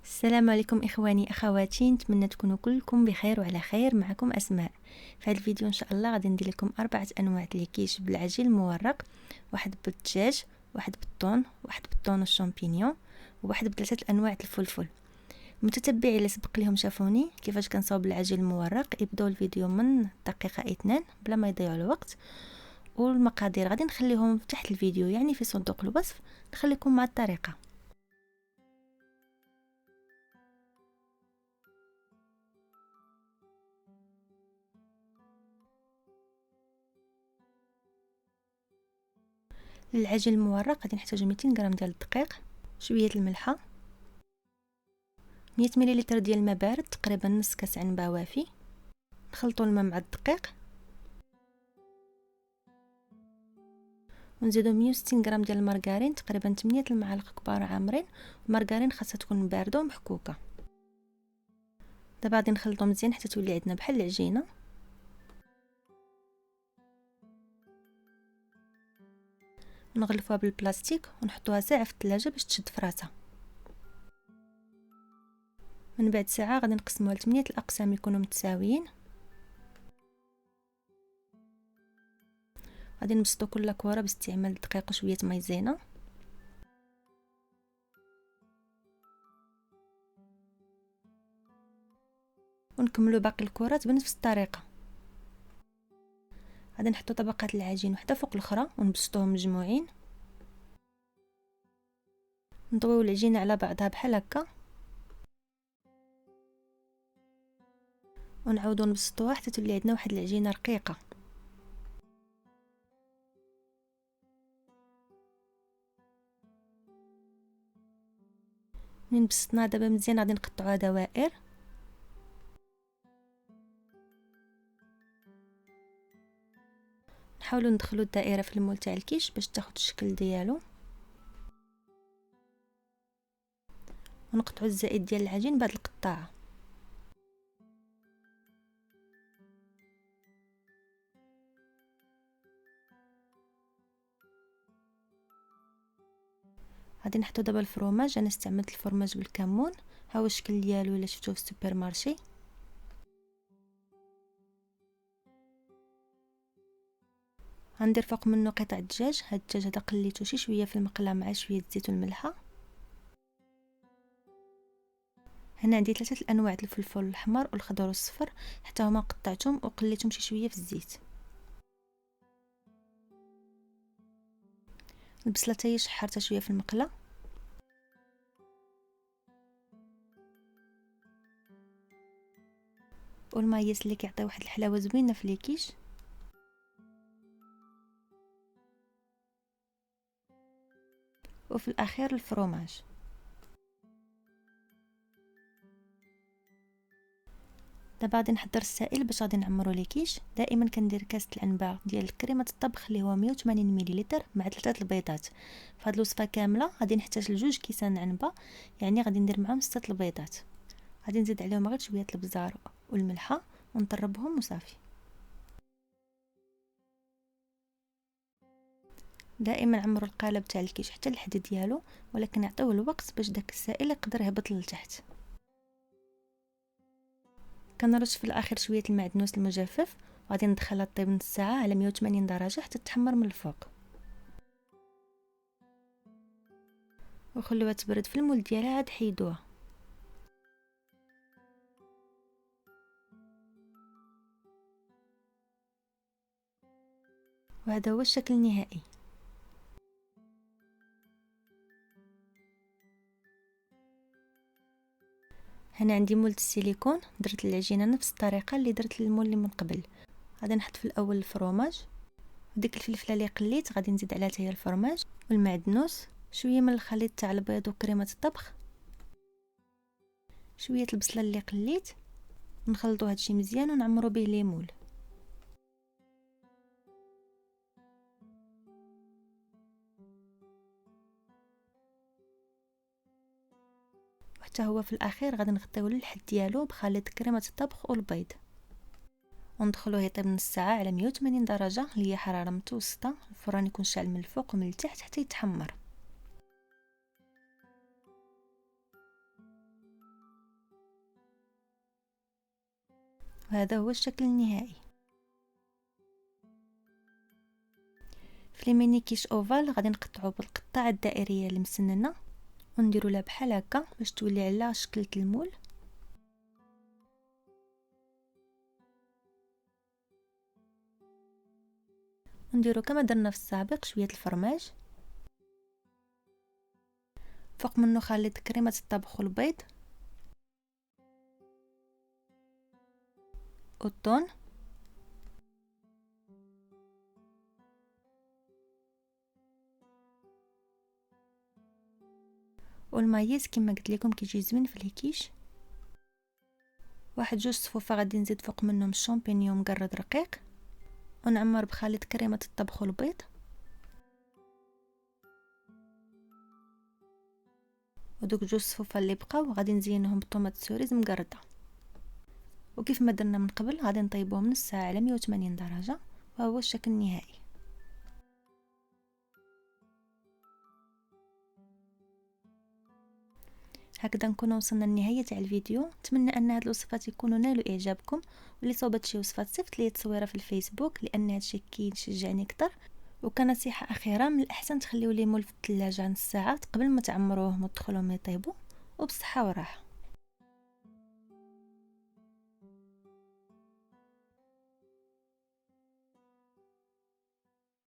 السلام عليكم اخواني اخواتي، نتمنى تكونوا كلكم بخير وعلى خير. معكم اسماء. في هذا الفيديو ان شاء الله غادي ندير لكم 4 انواع الكيش بالعجين المورق، واحد بالدجاج، واحد بالطون، واحد بالطون والشامبينيون، وواحد بثلاثه انواع الفلفل. المتتبعين اللي سبق لهم شافوني كيفاش كنصاوب العجين المورق يبداو الفيديو من دقيقه 2 بلا ما يضيعوا الوقت. والمقادير غادي نخليهم تحت الفيديو، يعني في صندوق الوصف. نخليكم مع الطريقه. للعجين المورق غادي نحتاجو 200 غرام ديال الدقيق، شويه الملحه، 100 مليلتر ديال الماء بارد، تقريبا نص كاس عنبه وافي. نخلطوا الماء مع الدقيق ونزيدو 160 غرام ديال المارغرين، تقريبا 8 المعالق كبار عامرين. المارغرين خاصها تكون بارده ومحكوكه. دابا غادي نخلطو مزيان حتى تولي عندنا بحال العجينه. نغلفوها بالبلاستيك ونحطوها ساعه في الثلاجه باش تشد فراسها. من بعد ساعه غادي نقسموها ل 8 الاقسام يكونوا متساويين. غادي نبسطو كل كره باستعمال دقيق وشويه مايزينا. ونكملوا باقي الكرات بنفس الطريقه. غادي نحطو طبقات العجين وحده فوق الاخرى ونبسطوهم مجموعين. نطويو العجينه على بعضها بحال هكا ونعاودو نبسطوها حتى تولي عندنا واحد العجينه رقيقه. منين بسطناها دابا مزيان غادي نقطعوها دوائر. نحاولوا ندخلوا الدائره في المول تاع الكيش باش تاخذ الشكل ديالو. ونقطعوا الزائد ديال العجين بهذه القطاعه. غادي نحطوا دابا الفرماج. انا استعملت الفرماج بالكمون، ها هو الشكل ديالو الا شفتوه في السوبر مارشي. غندير فوق منه قطع الدجاج. هاد الدجاج هذا قليته شي شويه في المقله مع شويه الزيت والملحه. هنا عندي 3 انواع الفلفل الاحمر والخضر والصفر، حتى هما قطعتهم وقليتهم شي شويه في الزيت. البصله حتى هي شحرتها شويه في المقله. والمايس اللي كيعطي واحد الحلاوه زوينه في ليكيش. وفي الاخير الفرماج. دابا غادي نحضر السائل باش غادي نعمرو ليكيش. دائما كندير كاس العنبه ديال كريمه الطبخ اللي هو 180 ملل مع 3 البيضات. فهاد الوصفه كامله غادي نحتاج لجوج كيسان عنبه، يعني غادي ندير معاهم 6 البيضات. غادي نزيد عليهم غير شويه البزار والملحه ونطربهم وصافي. دائما عمروا القالب تاع الكيش حتى الحد ديالو، ولكن عطيوه الوقت باش داك السائل يقدر يهبط لتحت. كنرش في الاخر شويه المعدنوس المجفف وغادي ندخلها طيب نص ساعه على 180 درجه حتى تحمر من الفوق. وخلوها تبرد في المول ديالها عاد حيدوها. وهذا هو الشكل النهائي. هنا عندي مول السيليكون، درت العجينه نفس الطريقه اللي درت للمول اللي من قبل. غادي نحط في الاول الفرماج، وديك الفلفله اللي قليت غادي نزيد عليها حتى هي الفرماج والمعدنوس، شويه من الخليط تاع البيض وكريمه الطبخ، شويه البصله اللي قليت. نخلطوا هادشي مزيان ونعمروا به ليمول. وحتى هو في الاخير غادي نغطيوه للحد ديالو بخليط كريمه الطبخ والبيض وندخلوه يطيب نص ساعه على 180 درجه اللي هي حراره متوسطه. الفران يكون شاعل من الفوق ومن التحت حتى يتحمر. وهذا هو الشكل النهائي. في الميني كيش اوفال غادي نقطعو بالقطاعه الدائريه المسننه ونديرو لها بحال هكا باش تولي على شكل المول. ونديرو كما درنا في السابق شويه الفرماج، فوق منه خليط كريمه الطبخ والبيض والطون والمايز كما قلت لكم كيجي زوين في الكيش. واحد جوج صفوفه غادي نزيد فوق منهم الشامبينيون مقرد رقيق ونعمر بخليط كريمه الطبخ والبيض. ودوك جوج صفوفه اللي بقاو غادي نزينهم بطوماط سوريز مقرده. وكيف ما درنا من قبل غادي نطيبوهم نص ساعه على 180 درجه، وهو الشكل النهائي. هكذا نكون وصلنا لنهايه تاع الفيديو. نتمنى ان هاد الوصفات يكونوا نالوا اعجابكم، واللي صوبت شي وصفات صيفط لي تصويره في الفيسبوك لان هادشي كيشجعني اكثر. وكنصيحه اخيره، من الاحسن تخليو لي مول في الثلاجه نص ساعه قبل ما تعمروهم وتدخلوهم يطيبوا، وبصحه وراحه.